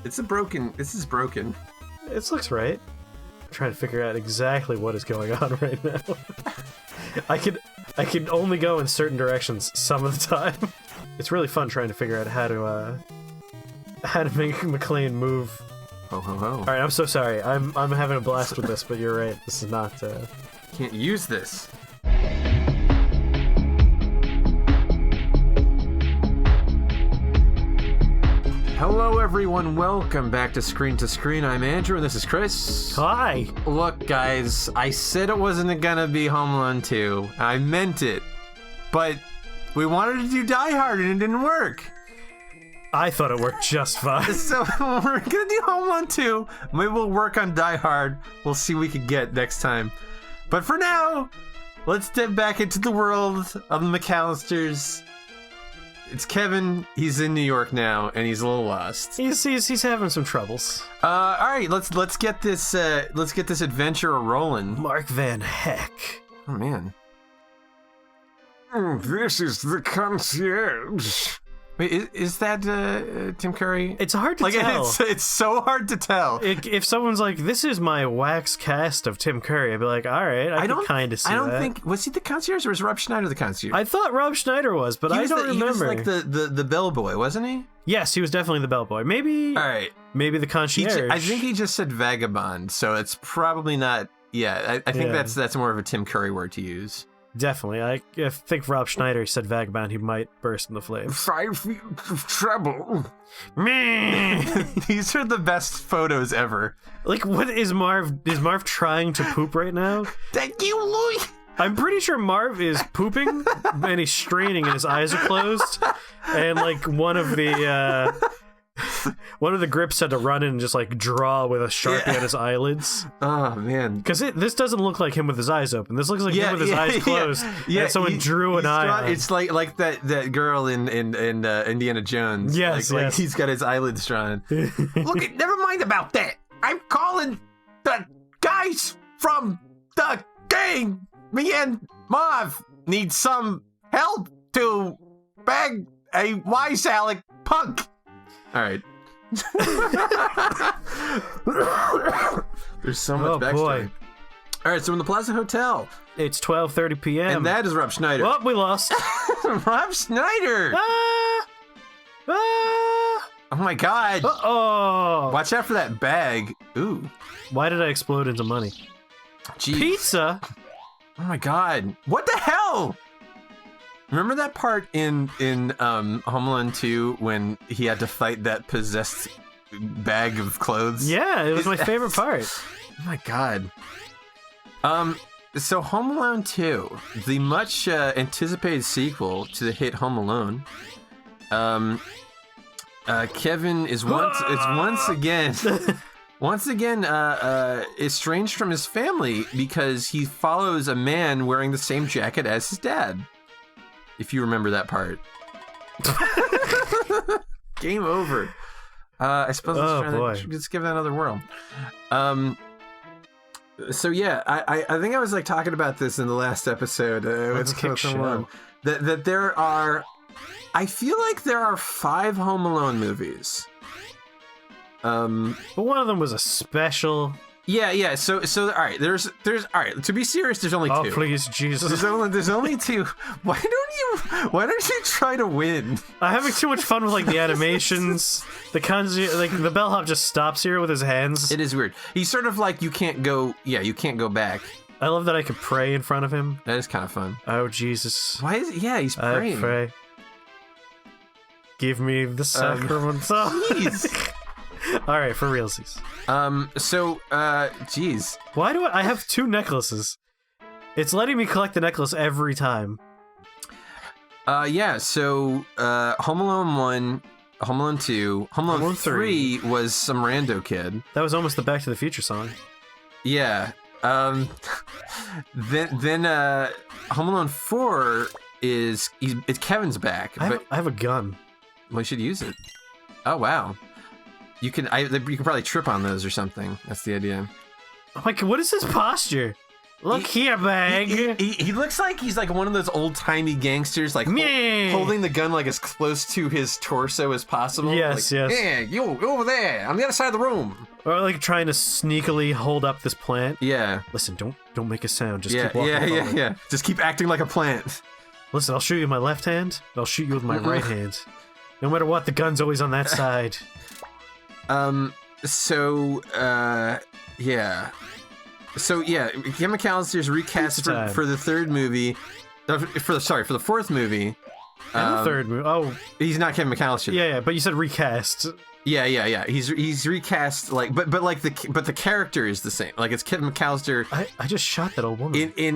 This is broken. It looks right. I'm trying to figure out exactly what is going on right now. I can only go in certain directions some of the time. It's really fun trying to figure out how to make McClane move. Ho ho ho. Alright, I'm so sorry. I'm having a blast with this, but you're right. This is not Can't use this. Hello everyone, welcome back to Screen to Screen. I'm Andrew and this is Chris. Hi! Look guys, I said it wasn't gonna be Home Alone 2. I meant it. But we wanted to do Die Hard and it didn't work. I thought it worked just fine. So we're gonna do Home Alone 2. Maybe we'll work on Die Hard. We'll see what we can get next time. But for now, let's step back into the world of the McAllisters. It's Kevin. He's in New York now, and he's a little lost. He's having some troubles. All right, let's get this adventure rolling. Mark Van Heck. Oh man. This is the concierge. Wait, is that Tim Curry? It's hard to tell. It's so hard to tell. If someone's like, "This is my wax cast of Tim Curry," I'd be like, "All right, I can kind of see that." I don't think was he the concierge or was Rob Schneider the concierge? I thought Rob Schneider was, but I don't remember. He was like the bellboy, wasn't he? Yes, he was definitely the bellboy. Maybe. All right. Maybe the concierge. I think he just said vagabond, so it's probably not. Yeah, I think that's more of a Tim Curry word to use. Definitely. I think Rob Schneider said vagabond, he might burst in the flames. 5 feet of trouble. These are the best photos ever. Like, what is Marv? Is Marv trying to poop right now? Thank you, Louis. I'm pretty sure Marv is pooping and he's straining and his eyes are closed. And like one of the grips had to run in and just like draw with a Sharpie on his eyelids. Oh man, because this doesn't look like him with his eyes open. This looks like him with his eyes closed. Yeah, and someone drew an eye. It's like that girl in Indiana Jones. Yes, like he's got his eyelids drawn. Look, never mind about that. I'm calling the guys from the gang. Me and Marv need some help to bag a wise Alec punk. All right. There's so much backstory. Boy. All right, so in the Plaza Hotel. It's 12:30 p.m. And that is Rob Schneider. Oh, we lost. Rob Schneider. Oh my God. Uh-oh. Watch out for that bag. Ooh. Why did I explode into money? Jeez. Pizza? Oh my God. What the hell? Remember that part in Home Alone 2 when he had to fight that possessed bag of clothes? Yeah, it was my favorite part. Oh my God. So Home Alone 2, the much anticipated sequel to the hit Home Alone. Kevin is once again estranged from his family because he follows a man wearing the same jacket as his dad. If you remember that part. Game over. I suppose let's give it another whirl. So yeah, I think I was like talking about this in the last episode with Home Alone. That there are, I feel like there are 5 Home Alone movies. But one of them was a special. Yeah. So all right. There's all right. To be serious, there's only 2. Oh please, Jesus! There's only 2. Why don't you try to win? I'm having too much fun with like the animations. The bellhop just stops here with his hands. It is weird. He's sort of like you can't go back. I love that I could pray in front of him. That is kind of fun. Oh Jesus! Why is it? Yeah, he's praying. I pray. Give me the sacrament. Jeez. All right, for realsies. Geez. Why do I have 2 necklaces? It's letting me collect the necklace every time. Yeah, so, Home Alone 1, Home Alone 2, Home Alone 3 was some rando kid. That was almost the Back to the Future song. Yeah. Then Home Alone 4 it's Kevin's back. I have a gun. Well, you should use it. Oh, wow. You can probably trip on those or something. That's the idea. Oh my God, what is this posture? Look here, bag. He looks like he's like one of those old-timey gangsters, like Meh. holding the gun like as close to his torso as possible. Yes, like, yes. Yeah, you over there on the other side of the room. Or like trying to sneakily hold up this plant. Yeah. Listen, don't make a sound. Just Yeah, keep walking forward. yeah. Just keep acting like a plant. Listen, I'll shoot you with my left hand. And I'll shoot you with my right hand. No matter what, the gun's always on that side. So, yeah. So, yeah, Kevin McAllister's recast for the third movie. For the fourth movie. And the third movie. Oh, he's not Kevin McAllister. yeah, but you said recast. Yeah. He's recast but the character is the same. Like it's Kevin McAllister. I just shot that old woman.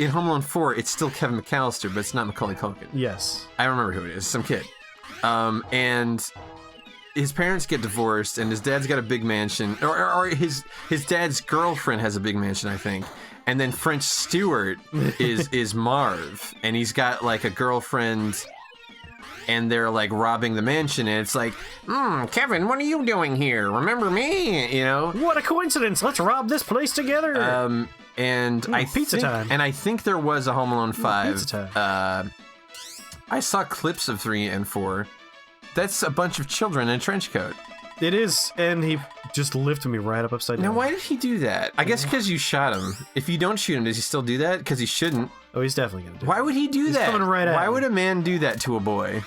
In Home Alone 4, it's still Kevin McAllister, but it's not Macaulay Culkin. Yes. I don't remember who it is. Some kid. And his parents get divorced, and his dad's got a big mansion, or his dad's girlfriend has a big mansion, I think. And then French Stewart is Marv, and he's got like a girlfriend, and they're like robbing the mansion, and it's like, Kevin, what are you doing here? Remember me? You know? What a coincidence! Let's rob this place together. And pizza time. And I think there was a Home Alone 5. Pizza time. I saw clips of 3 and 4. That's a bunch of children in a trench coat. It is, and he just lifted me right up upside down. Now, why did he do that? I guess because you shot him. If you don't shoot him, does he still do that? Because he shouldn't. Oh, he's definitely gonna do Why would he do He's that? coming right at Why me. would a man do that to a boy?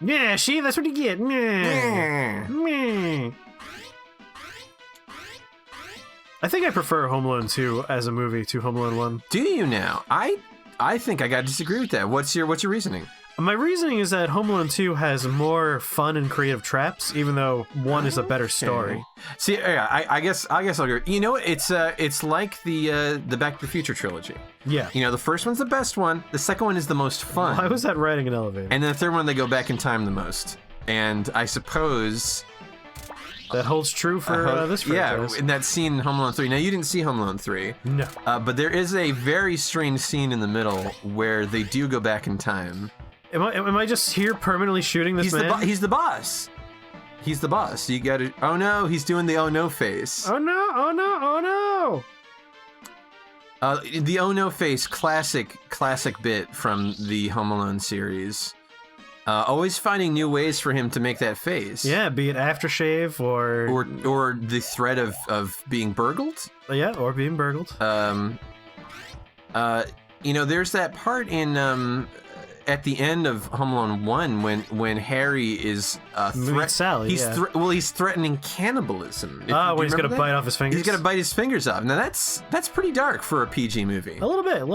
it. Yeah, see, that's what you get. Meh. I think I prefer Home Alone 2 as a movie to Home Alone 1. Do you now? I think I gotta disagree with that. What's your reasoning? My reasoning is that Home Alone 2 has more fun and creative traps, even though 1 is a better story. See, yeah, I guess I'll agree. You know what? It's like the Back to the Future trilogy. Yeah. You know, the first one's the best one. The second one is the most fun. Why was that riding an elevator? And then the third one, they go back in time the most. And I suppose That holds true for this franchise. Yeah, in that scene in Home Alone 3. Now, you didn't see Home Alone 3. No. But there is a very strange scene in the middle where they do go back in time. Am I just here permanently shooting this man? He's the boss. He's the boss. You gotta... Oh, no. He's doing the oh, no face. Oh, no. Oh, no. Oh, no. The oh, no face, classic bit from the Home Alone series. Always finding new ways for him to make that face. Yeah, be it aftershave or the threat of being burgled. Yeah, or being burgled. You know, there's that part in at the end of Home Alone 1 when Harry is Meet Sally. He's threatening cannibalism. When he's gonna bite off his fingers. He's gonna bite his fingers off. Now that's pretty dark for a PG movie. A little bit.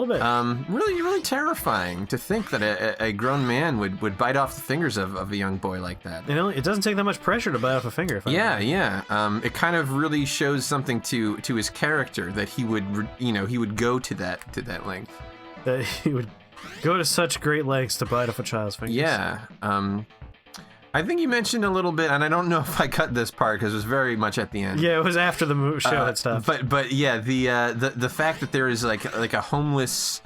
Really terrifying to think that a grown man would bite off the fingers of a young boy like that. You know, it doesn't take that much pressure to bite off a finger. If I remember. It kind of really shows something to his character that he would go to that length. That he would go to such great lengths to bite off a child's fingers. Yeah. I think you mentioned a little bit, and I don't know if I cut this part because it was very much at the end. Yeah, it was after the show had stopped. But yeah, the fact that there is like a homeless,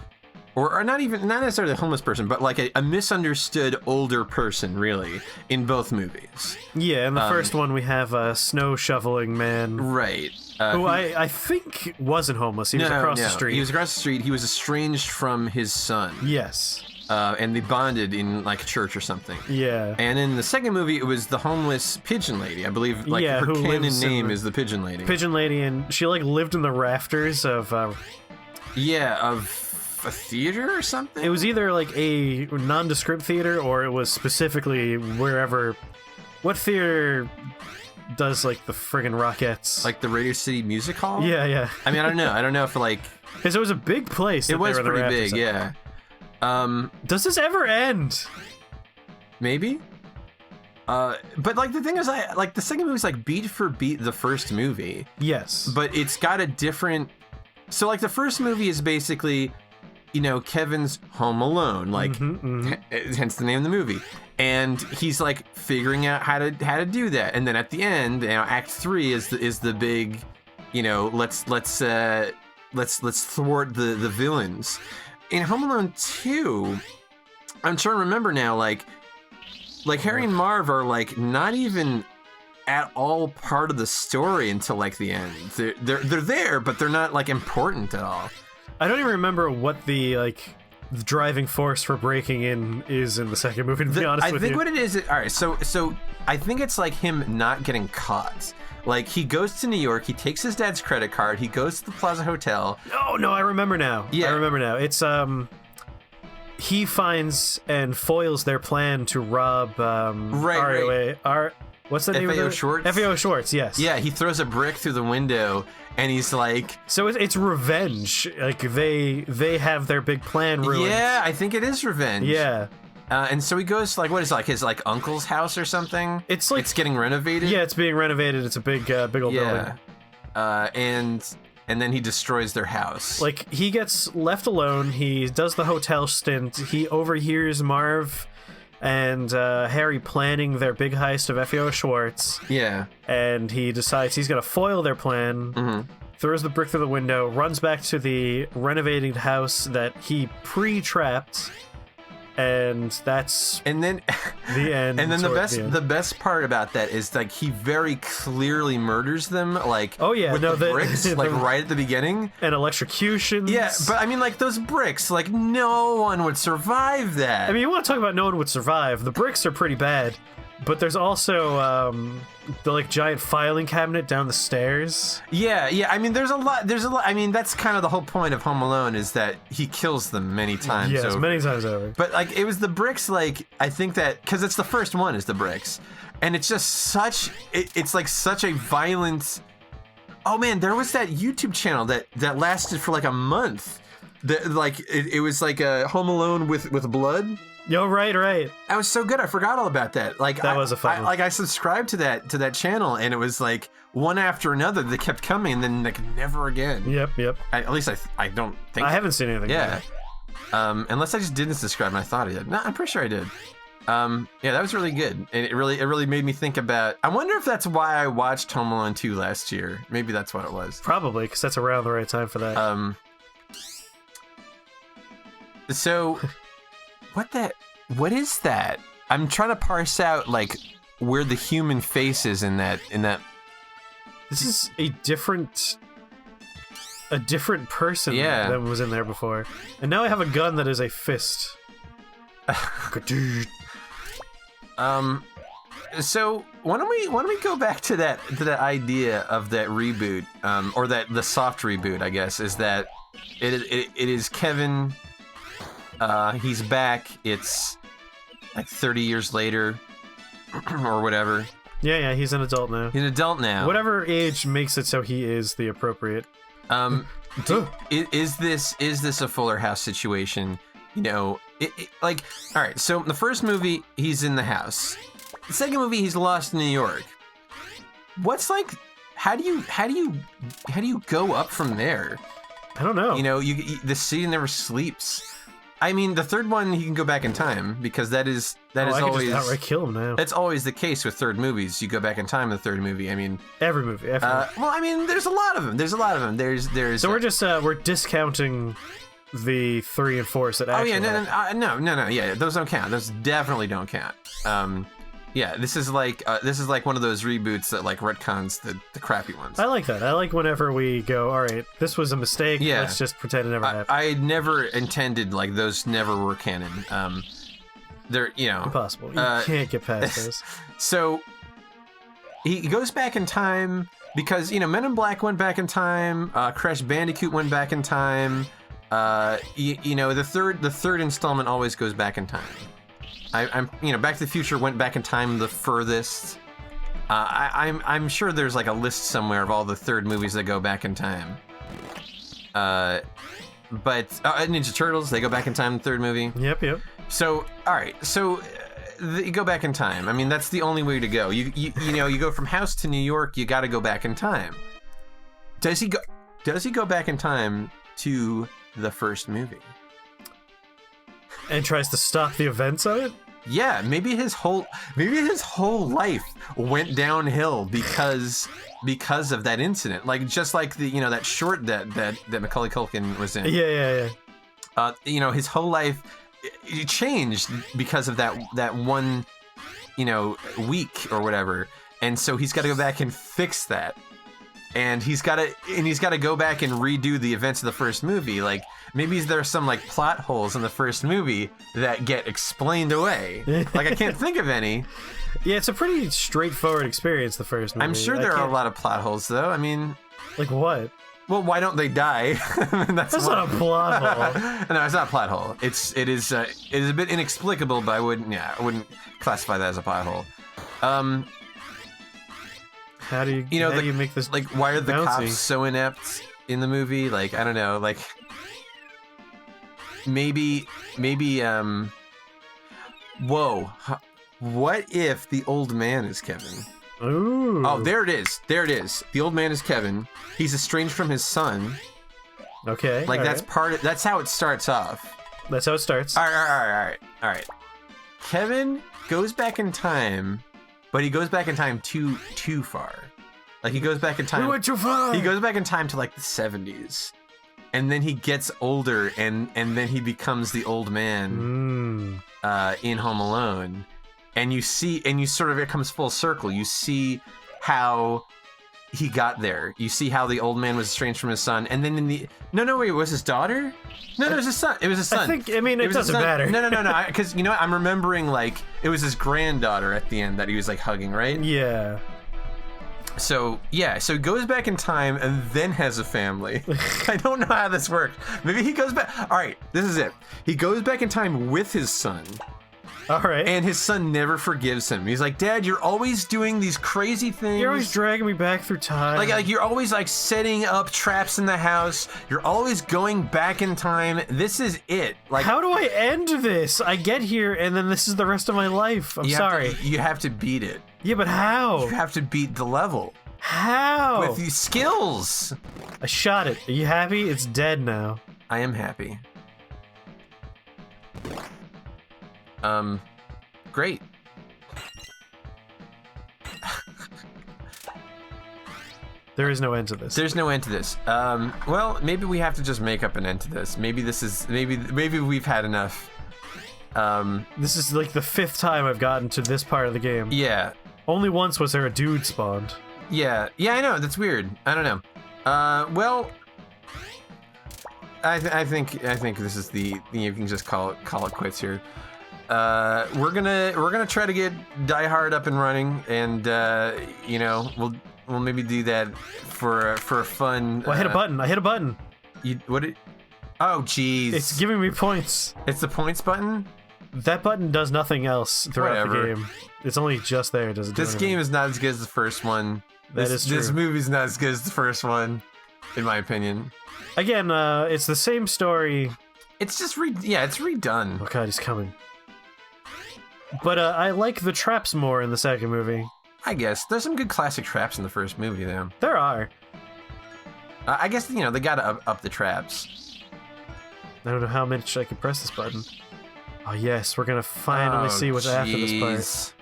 or not necessarily a homeless person, but like a misunderstood older person, really, in both movies. Yeah, in the first one we have a snow shoveling man. Right. Who I think wasn't homeless. He was across the street. He was across the street. He was estranged from his son. Yes. And they bonded in like a church or something. Yeah. And in the second movie, it was the homeless pigeon lady. I believe like her canon name is the pigeon lady. Pigeon lady, and she like lived in the rafters of. Of a theater or something. It was either like a nondescript theater or it was specifically wherever. What theater does like the friggin' Rockettes? Like the Radio City Music Hall? Yeah. I mean, I don't know. I don't know if like... Because it was a big place. It was pretty big, yeah. Does this ever end? Maybe. But like the thing is, the second movie's like beat for beat the first movie. Yes. But it's got a different... So like the first movie is basically, you know, Kevin's home alone, like hence the name of the movie. And he's like figuring out how to do that. And then at the end, you know, Act 3 is the big, you know, let's thwart the villains. In Home Alone 2, I'm trying to remember now, like Harry and Marv are like not even at all part of the story until like the end. They're there, but they're not like important at all. I don't even remember what the driving force for breaking in is in the second movie, to be honest with you. I think what it is, all right, so I think it's like him not getting caught. Like, he goes to New York, he takes his dad's credit card, he goes to the Plaza Hotel. No, I remember now. Yeah. I remember now. It's, he finds and foils their plan to rob, Right. What's the name of FAO it? Schwartz? FAO Schwartz, yes. Yeah, he throws a brick through the window, and he's like... So it's revenge. Like, they have their big plan ruined. Yeah, I think it is revenge. Yeah. And so he goes to, like, what is it, like his like uncle's house or something? It's like... It's getting renovated? Yeah, it's being renovated. It's a big old building. And then he destroys their house. Like, he gets left alone. He does the hotel stint. He overhears Marv and Harry planning their big heist of FAO Schwartz. Yeah. And he decides he's going to foil their plan, throws the brick through the window, runs back to the renovated house that he pre-trapped, and that's And then the end. and then the the best part about that is like he very clearly murders them, like with the bricks, like right at the beginning. And electrocutions. Yeah, but I mean, like those bricks, like no one would survive that. I mean, you want to talk about no one would survive. The bricks are pretty bad, but there's also the like giant filing cabinet down the stairs. Yeah. I mean, there's a lot. I mean, that's kind of the whole point of Home Alone is that he kills them many times. Yes, over. many times over. But like, it was the bricks. Like, I think that because it's the first one is the bricks, and it's just such. It's like such a violent. Oh man, there was that YouTube channel that lasted for like a month. It was like a Home Alone with blood. Yo, right. That was so good. I forgot all about that. Like that was a fun one. I subscribed to that channel, and it was like one after another that kept coming, and then like never again. Yep. At least I don't think. I haven't seen anything. Yeah. Unless I just didn't subscribe, and I thought I did. No, I'm pretty sure I did. Yeah, that was really good, and it really made me think about. I wonder if that's why I watched Home Alone 2 last year. Maybe that's what it was. Probably, because that's around the right time for that. So, what is that? I'm trying to parse out like where the human face is in that. This is a different person than was in there before, and now I have a gun that is a fist. So why don't we go back to that idea of that reboot, or the soft reboot, I guess, is that it is Kevin. He's back. It's like 30 years later, or whatever. Yeah, he's an adult now. He's an adult now. Whatever age makes it so he is the appropriate. Is this a Fuller House situation? You know, like, all right. So the first movie, he's in the house. The second movie, he's lost in New York. What's like? How do you go up from there? I don't know. You know, the city never sleeps. I mean, the third one, he can go back in time because that is I always just outright kill him now. That's always the case with third movies. You go back in time in the third movie. I mean, every movie. Well, I mean, there's a lot of them. There's. So we're just we're discounting the 3 and 4 that actually. Oh yeah, no. Yeah, those don't count. Those definitely don't count. Yeah, this is like one of those reboots that like retcons the crappy ones. I like that. I like whenever we go, all right, this was a mistake. Yeah. Let's just pretend it never happened. I never intended like those never were canon. They're impossible. You can't get past those. So he goes back in time because Men in Black went back in time. Crash Bandicoot went back in time. The third installment always goes back in time. I'm Back to the Future went back in time the furthest. I'm sure there's like a list somewhere of all the third movies that go back in time. But Ninja Turtles, they go back in time in the third movie. Yep. So all right, you go back in time. I mean, that's the only way to go. You go from house to New York. You got to go back in time. Does he go back in time to the first movie? And tries to stop the events of it? Yeah, maybe his whole life went downhill because of that incident. Like just like the that short that Macaulay Culkin was in. Yeah. His whole life it changed because of that one week or whatever. and so he's got to go back and fix that. And he's got to go back and redo the events of the first movie. Like, maybe there's some like plot holes in the first movie that get explained away. Like, I can't think of any. Yeah, it's a pretty straightforward experience, the first movie. I'm sure there are a lot of plot holes, though. I mean, like what? Well, why don't they die? That's not a plot hole. No, it's not a plot hole. It is a bit inexplicable, but I wouldn't classify that as a plot hole. How do you make this like? Why are the bouncy? cops so inept in the movie? Like, I don't know. Like, maybe. Whoa! What if the old man is Kevin? Ooh. Oh, there it is. The old man is Kevin. He's estranged from his son. Okay. Like, that's how it starts off. That's how it starts. All right. Kevin goes back in time, but he goes back in time too far. Like, he goes back in time. We went too far. He goes back in time to like the 70s, and then he gets older, and then he becomes the old man in Home Alone, and you sort of, it comes full circle. You see how he got there. You see how the old man was estranged from his son, and then wait, it was his daughter? No, it was his son. It was his son. It doesn't matter. No. Because you know what? I'm remembering, like, it was his granddaughter at the end that he was like hugging, right? Yeah. So he goes back in time and then has a family. I don't know how this worked. Maybe he goes back. All right, this is it. He goes back in time with his son. All right. And his son never forgives him. He's like, Dad, you're always doing these crazy things. You're always dragging me back through time. Like you're always like setting up traps in the house. You're always going back in time. This is it. Like, how do I end this? I get here and then this is the rest of my life. I'm sorry. You have to beat it. Yeah, but how? You have to beat the level. How? With these skills. I shot it. Are you happy? It's dead now. I am happy. Great. There is no end to this. There's no end to this. Well, maybe we have to just make up an end to this. Maybe we've had enough. This is like the 5th time I've gotten to this part of the game. Yeah. Only once was there a dude spawned. Yeah, I know. That's weird. I don't know. Well, I think this is you can just call it quits here. We're gonna try to get Die Hard up and running, and we'll maybe do that for a fun. Well, I hit a button. Oh, jeez. It's giving me points. It's the points button. That button does nothing else throughout Whatever. the game. It's only just there. This game is not as good as the first one. That is true. This movie's not as good as the first one, in my opinion. Again, it's the same story. It's just it's redone. Oh god, he's coming. But I like the traps more in the second movie. I guess there's some good classic traps in the first movie, though. There are. I guess they gotta up the traps. I don't know how much I can press this button. Oh yes, we're gonna finally see what's after this part.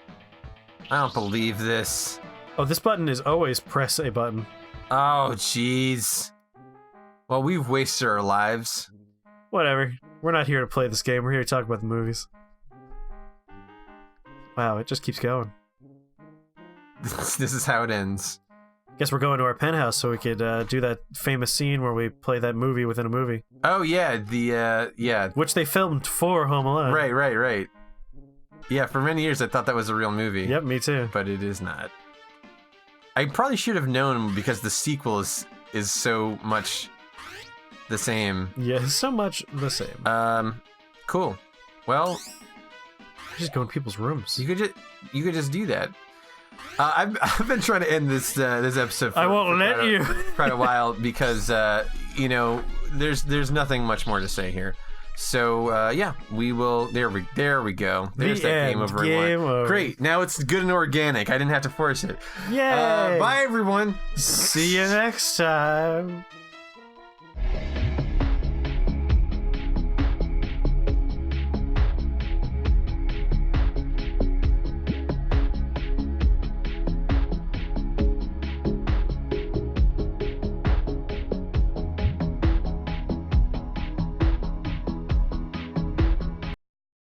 I don't believe this. Oh, this button is always press a button. Oh, jeez. Well, we've wasted our lives. Whatever. We're not here to play this game. We're here to talk about the movies. Wow, it just keeps going. This is how it ends. Guess we're going to our penthouse so we could do that famous scene where we play that movie within a movie. Oh, yeah, Which they filmed for Home Alone. Right. Yeah, for many years I thought that was a real movie. Yep, me too. But it is not. I probably should have known because the sequel is so much the same. Yeah, so much the same. Cool. Well, I just go in people's rooms. you could just do that. I've been trying to end this episode. I won't let you. Quite a while because there's nothing much more to say here. So we will. There we go. There's The that end. game over. Game over. Great. Now it's good and organic. I didn't have to force it. Yay! Bye everyone. See you next time.